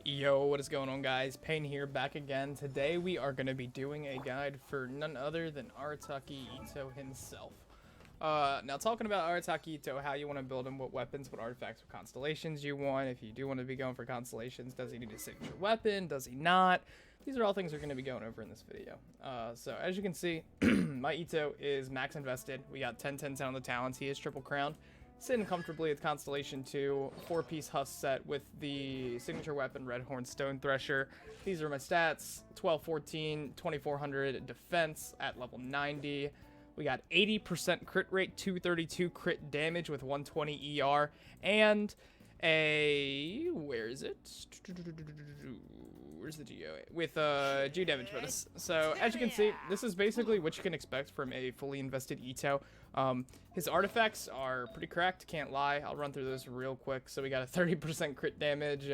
Yo, what is going on, guys? Payne here, back again. Today we are going to be doing a guide for none other than ITTO himself. Now talking about ITTO, how you want to build him, what weapons, what artifacts, what constellations you want. If you do want to be going for constellations, does he need a signature weapon? Does he not? These are all things we're going to be going over in this video. So as you can see, my ITTO is max invested. We got 10/10 on the talents. He is triple crowned. Sitting comfortably at Constellation 2, 4-piece Husk set with the signature weapon Redhorn Stone Thresher. These are my stats: 1214, 2400 defense at level 90. We got 80% crit rate, 232 crit damage with 120 ER, and a... where is it? Where's the Geo? With G damage bonus. So as you can see, this is basically what you can expect from a fully invested ITTO. His artifacts are pretty cracked, can't lie. I'll run through those real quick. So we got a 30% crit damage,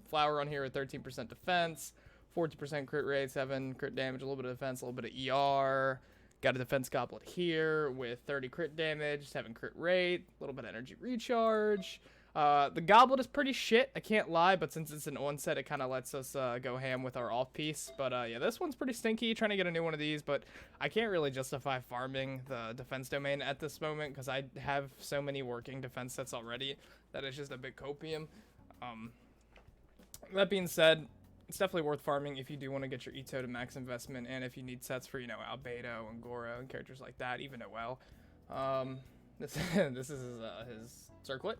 flower on here with 13% defense, 40% crit rate, 7 crit damage, a little bit of defense, a little bit of ER. Got a defense goblet here with 30 crit damage, 7 crit rate, a little bit of energy recharge. The goblet is pretty shit, I can't lie, but since it's an on-set, it kind of lets us go ham with our off-piece. But yeah, this one's pretty stinky, trying to get a new one of these, but I can't really justify farming the defense domain at this moment because I have so many working defense sets already that it's just a bit copium. That being said, it's definitely worth farming if you do want to get your ITTO to max investment, and if you need sets for, you know, Albedo and Goro and characters like that, even Noel. This is his circlet.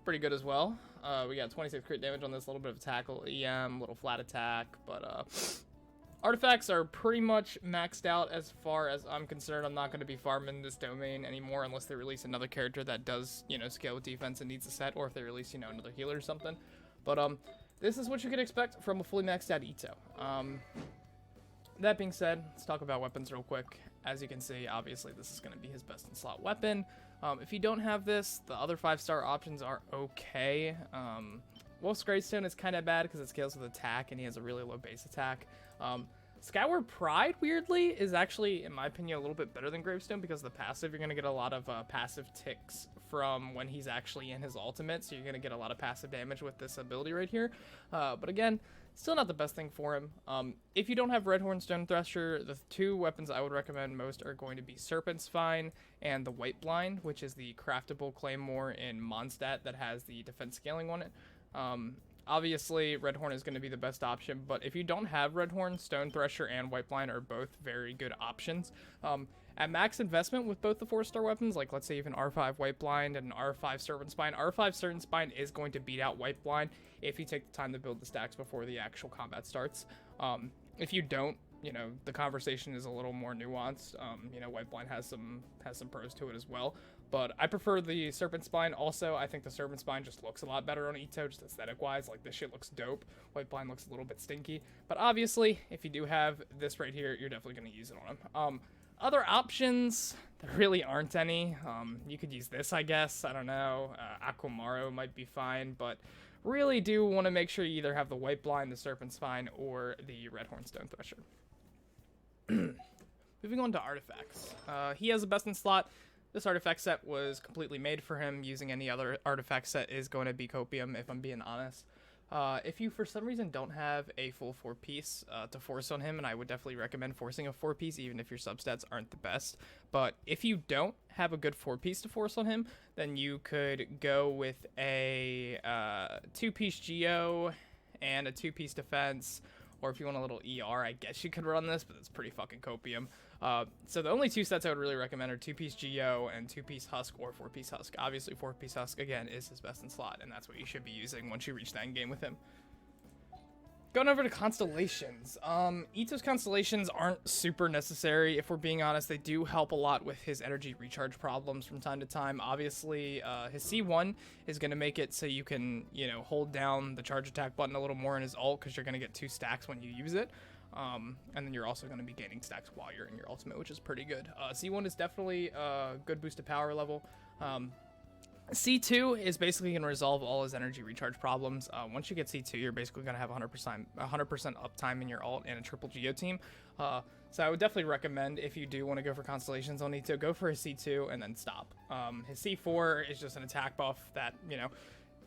Pretty good as well. We got 26 crit damage on this, a little bit of tackle, EM, little flat attack, but artifacts are pretty much maxed out as far as I'm concerned. I'm not going to be farming this domain anymore unless they release another character that does, you know, scale with defense and needs a set, or if they release, you know, another healer or something. But this is what you could expect from a fully maxed out ITTO. That being said, let's talk about weapons real quick. As you can see, obviously this is going to be his best in slot weapon. If you don't have this, the other 5-star options are okay. Wolf's Gravestone is kind of bad because it scales with attack and he has a really low base attack. Skyward Pride, weirdly, is actually, in my opinion, a little bit better than Gravestone because the passive, you're going to get a lot of passive ticks from when he's actually in his ultimate, so you're going to get a lot of passive damage with this ability right here. But again, still not the best thing for him. If you don't have Redhorn Stone Thresher, the two weapons I would recommend most are going to be Serpent's Spine and the White Blind, which is the craftable claymore in Mondstadt that has the defense scaling on it. Obviously, Redhorn is going to be the best option, but if you don't have Redhorn, Stone Thresher and White Blind are both very good options. At max investment with both the 4-star weapons, like let's say even R5 White Blind and R5 Serpent Spine, R5 Serpent Spine is going to beat out White Blind if you take the time to build the stacks before the actual combat starts. If you don't, you know, the conversation is a little more nuanced. You know, White Blind has some pros to it as well. But I prefer the Serpent Spine. Also, I think the Serpent Spine just looks a lot better on ITTO, just aesthetic-wise. Like, this shit looks dope. White Blind looks a little bit stinky. But obviously, if you do have this right here, you're definitely going to use it on him. Other options, there really aren't any. You could use this, I guess. I don't know. Aquamaro might be fine, but really do want to make sure you either have the White Blind, the Serpent Spine, or the Redhorn Stone Thresher. Moving on to artifacts. He has a best in slot. This artifact set was completely made for him. Using any other artifact set is going to be copium, if I'm being honest. If you, for some reason, don't have a full 4-piece to force on him, and I would definitely recommend forcing a 4-piece, even if your substats aren't the best. But if you don't have a good 4-piece to force on him, then you could go with a 2-piece Geo and a 2-piece defense. Or if you want a little ER, I guess you could run this, but it's pretty fucking copium. So the only two sets I would really recommend are 2-piece Geo and 2-piece Husk or 4-piece Husk. Obviously, 4-piece Husk, again, is his best in slot, and that's what you should be using once you reach that end game with him. Going over to constellations. ITTO's constellations aren't super necessary. If we're being honest, they do help a lot with his energy recharge problems from time to time. Obviously, his C1 is going to make it so you can, you know, hold down the charge attack button a little more in his ult because you're going to get 2 stacks when you use it. And then you're also going to be gaining stacks while you're in your ultimate, which is pretty good. C1 is definitely a good boost to power level. C2 is basically going to resolve all his energy recharge problems. Once you get C2, you're basically going to have 100% uptime in your ult and a triple Geo team. So I would definitely recommend, if you do want to go for constellations on ITTO, go for his C2 and then stop. His C4 is just an attack buff that, you know,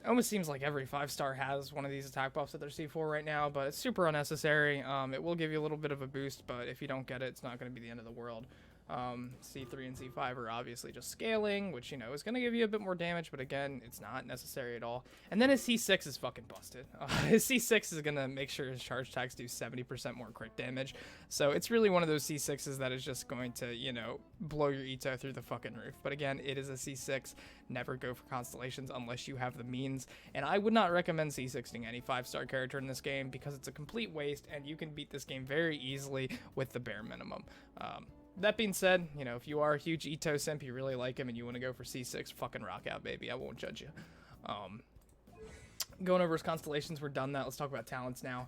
almost seems like every 5-star has one of these attack buffs at their C4 right now, but it's super unnecessary. It will give you a little bit of a boost, but if you don't get it, it's not going to be the end of the world. C3 and C5 are obviously just scaling, which, you know, is going to give you a bit more damage, but again, it's not necessary at all. And then his C6 is fucking busted. His C6 is going to make sure his charge attacks do 70% more crit damage. So it's really one of those C6s that is just going to, you know, blow your ITTO through the fucking roof. But again, it is a C6. Never go for constellations unless you have the means. And I would not recommend C6ing any 5-star character in this game because it's a complete waste and you can beat this game very easily with the bare minimum. That being said, you know, if you are a huge ITTO simp, you really like him, and you want to go for C6, fucking rock out, baby. I won't judge you. Going over his constellations, we're done that. Let's talk about talents now.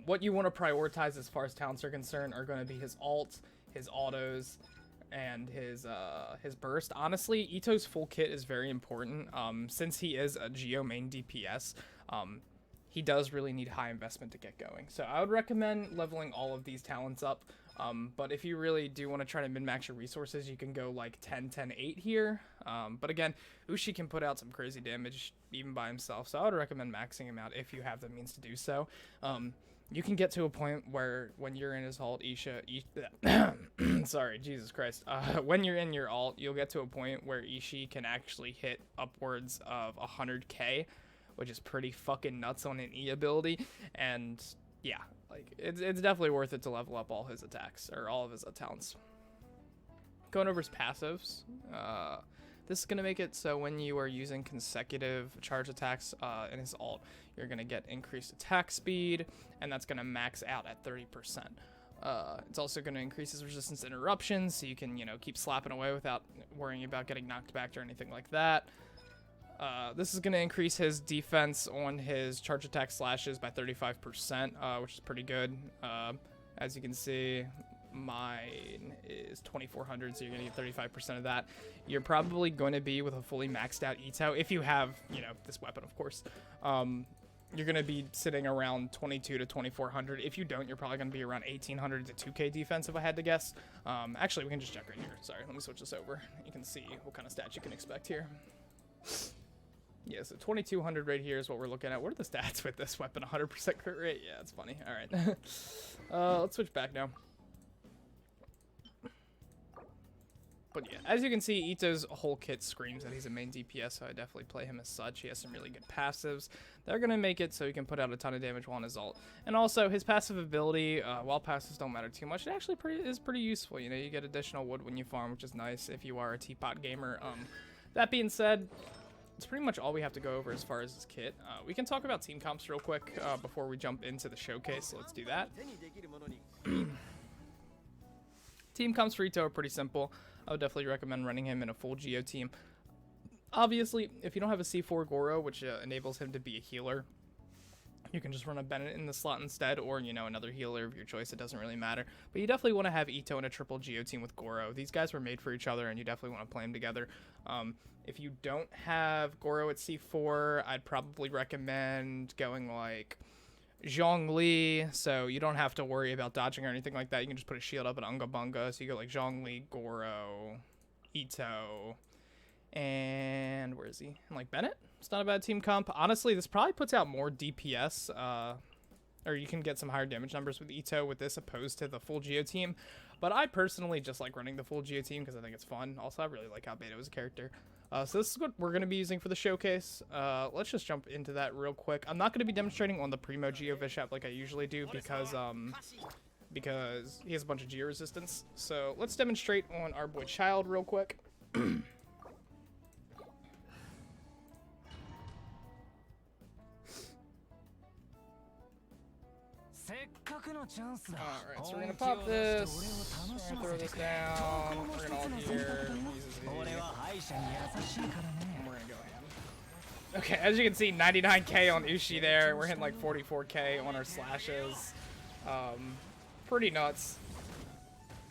What you want to prioritize as far as talents are concerned are going to be his ults, his autos, and his burst. Honestly, ITTO's full kit is very important. Since he is a Geo main DPS, he does really need high investment to get going. So I would recommend leveling all of these talents up. But if you really do want to try to min-max your resources, you can go like 10-10-8 here. But again, Ushi can put out some crazy damage even by himself, so I would recommend maxing him out if you have the means to do so. You can get to a point where when you're in his ult, sorry, Jesus Christ. When you're in your ult, you'll get to a point where Ishii can actually hit upwards of 100k, which is pretty fucking nuts on an E ability, and yeah, like it's definitely worth it to level up all his attacks, or all of his talents. Going over his passives, this is going to make it so when you are using consecutive charge attacks in his ult, you're going to get increased attack speed, and that's going to max out at 30%. It's also going to increase his resistance to interruptions, so you can, you know, keep slapping away without worrying about getting knocked back or anything like that. This is going to increase his defense on his charge attack slashes by 35%, which is pretty good. As you can see, mine is 2400, so you're going to get 35% of that. You're probably going to be with a fully maxed out ITTO, if you have, you know, this weapon, of course. You're going to be sitting around 22 to 2400. If you don't, you're probably going to be around 1800 to 2k defense, if I had to guess. Actually, we can just check right here. Sorry, let me switch this over. You can see what kind of stats you can expect here. Yeah, so 2200 right here is what we're looking at. What are the stats with this weapon? 100% crit rate? Yeah, it's funny. All right. Let's switch back now. But yeah, as you can see, ITTO's whole kit screams that he's a main DPS, so I definitely play him as such. He has some really good passives. They're going to make it so he can put out a ton of damage while on his ult. And also, his passive ability, while passives don't matter too much, it actually is pretty useful. You know, you get additional wood when you farm, which is nice if you are a teapot gamer. That being said, it's pretty much all we have to go over as far as his kit. We can talk about team comps real quick before we jump into the showcase, so let's do that. Team comps for ITTO are pretty simple. I would definitely recommend running him in a full Geo team. Obviously, if you don't have a C4 Goro, which enables him to be a healer, you can just run a Bennett in the slot instead, or, you know, another healer of your choice. It doesn't really matter. But you definitely want to have ITTO in a triple Geo team with Goro. These guys were made for each other, and you definitely want to play them together. If you don't have Goro at C4, I'd probably recommend going like Zhongli, so you don't have to worry about dodging or anything like that. You can just put a shield up at Unga Bunga, so you go like Zhongli, Goro, ITTO, and where is he? And like Bennett? It's not a bad team comp. Honestly, this probably puts out more DPS, or you can get some higher damage numbers with ITTO with this opposed to the full Geo team. But I personally just like running the full Geo team because I think it's fun. Also, I really like Albedo as a character. So this is what we're going to be using for the showcase. Let's just jump into that real quick. I'm not going to be demonstrating on the Primo Geo Bishop like I usually do because he has a bunch of Geo resistance. So let's demonstrate on our boy Child real quick. Alright, so we're gonna pop this, we're gonna throw this down, we're gonna ult here, and we're gonna go ham. Okay, as you can see, 99k on Ushi there, we're hitting like 44k on our slashes. Pretty nuts,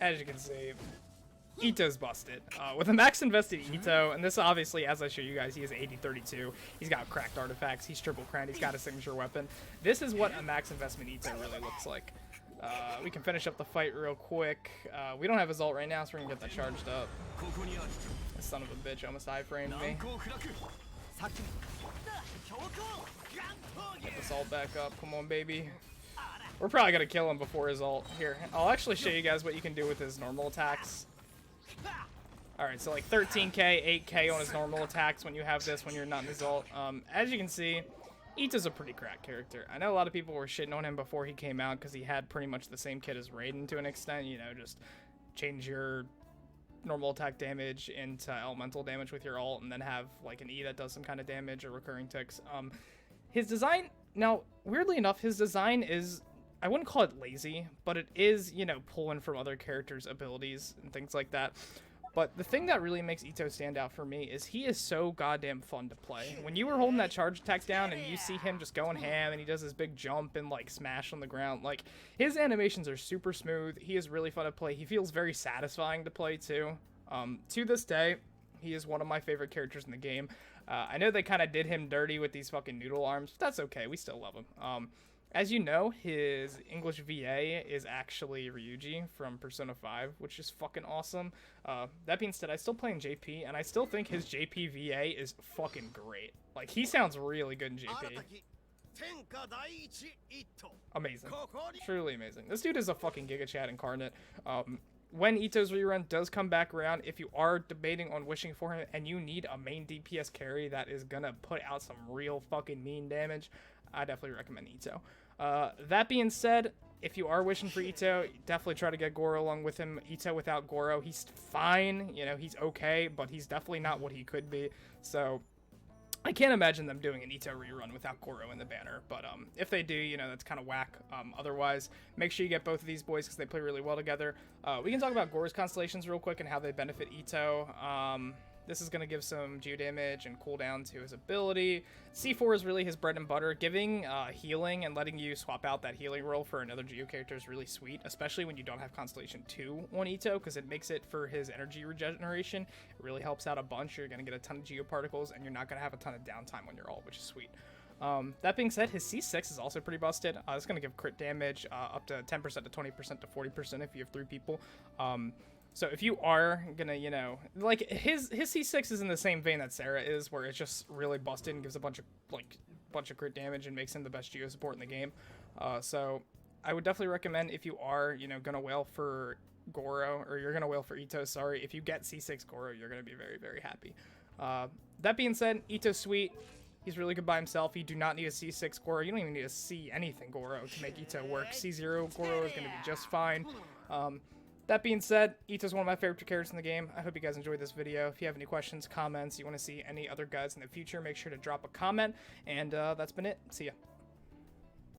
as you can see. ITTO's busted. With a max invested ITTO, and this obviously, as I show you guys, he is 80-32. He's got cracked artifacts, he's triple crowned, he's got a signature weapon. This is what a max investment ITTO really looks like. We can finish up the fight real quick. We don't have his ult right now, so we're gonna get that charged up. This son of a bitch almost iframed me. Get this ult back up. Come on, baby. We're probably gonna kill him before his ult. Here, I'll actually show you guys what you can do with his normal attacks. Alright, so like 13k, 8k on his normal attacks when you have this, when you're not in his ult. As you can see, ITTO's a pretty crack character. I know a lot of people were shitting on him before he came out because he had pretty much the same kit as Raiden to an extent. You know, just change your normal attack damage into elemental damage with your ult and then have like an E that does some kind of damage or recurring ticks. His design, now, weirdly enough, his design is, I wouldn't call it lazy, but it is, you know, pulling from other characters' abilities and things like that. But the thing that really makes ITTO stand out for me is he is so goddamn fun to play. When you were holding that charge attack down and you see him just going ham and he does his big jump and like smash on the ground, like his animations are super smooth. He is really fun to play. He feels very satisfying to play too. To this day, he is one of my favorite characters in the game. I know they kind of did him dirty with these fucking noodle arms, but that's okay. We still love him. As you know, his English VA is actually Ryuji from Persona 5, which is fucking awesome. That being said, I still playing JP, and I still think his JP VA is fucking great. Like, he sounds really good in JP. Amazing. Truly amazing. This dude is a fucking Giga Chad incarnate. When ITTO's rerun does come back around, if you are debating on wishing for him and you need a main DPS carry that is gonna put out some real fucking mean damage, I definitely recommend ITTO. That being said, if you are wishing for ITTO, definitely try to get Goro along with him. ITTO without Goro, he's fine, you know, he's okay, but he's definitely not what he could be. So I can't imagine them doing an ITTO rerun without Goro in the banner, but if they do, you know, that's kind of whack. Otherwise, make sure you get both of these boys because they play really well together. We can talk about Goro's constellations real quick and how they benefit ITTO. This is going to give some geo damage and cooldown to his ability. C4 is really his bread and butter. Giving healing and letting you swap out that healing role for another geo character is really sweet, especially when you don't have Constellation 2 on ITTO, because it makes it for his energy regeneration. It really helps out a bunch. You're going to get a ton of geo particles, and you're not going to have a ton of downtime on your ult, which is sweet. That being said, his C6 is also pretty busted. It's going to give crit damage up to 10% to 20% to 40% if you have 3 people. So if you are gonna, you know, like his C6 is in the same vein that Sarah is, where it's just really busted and gives a bunch of crit damage and makes him the best geo support in the game. So I would definitely recommend, if you are, you know, gonna wail for Goro, or you're gonna wail for ITTO, sorry, if you get C6 Goro, you're gonna be very, very happy. That being said, ITTO's sweet. He's really good by himself. You do not need a C6 Goro. You don't even need a C anything Goro to make ITTO work. C0 Goro is gonna be just fine. That being said, ITTO's one of my favorite characters in the game. I hope you guys enjoyed this video. If you have any questions, comments, you want to see any other guys in the future, make sure to drop a comment. And that's been it. See ya.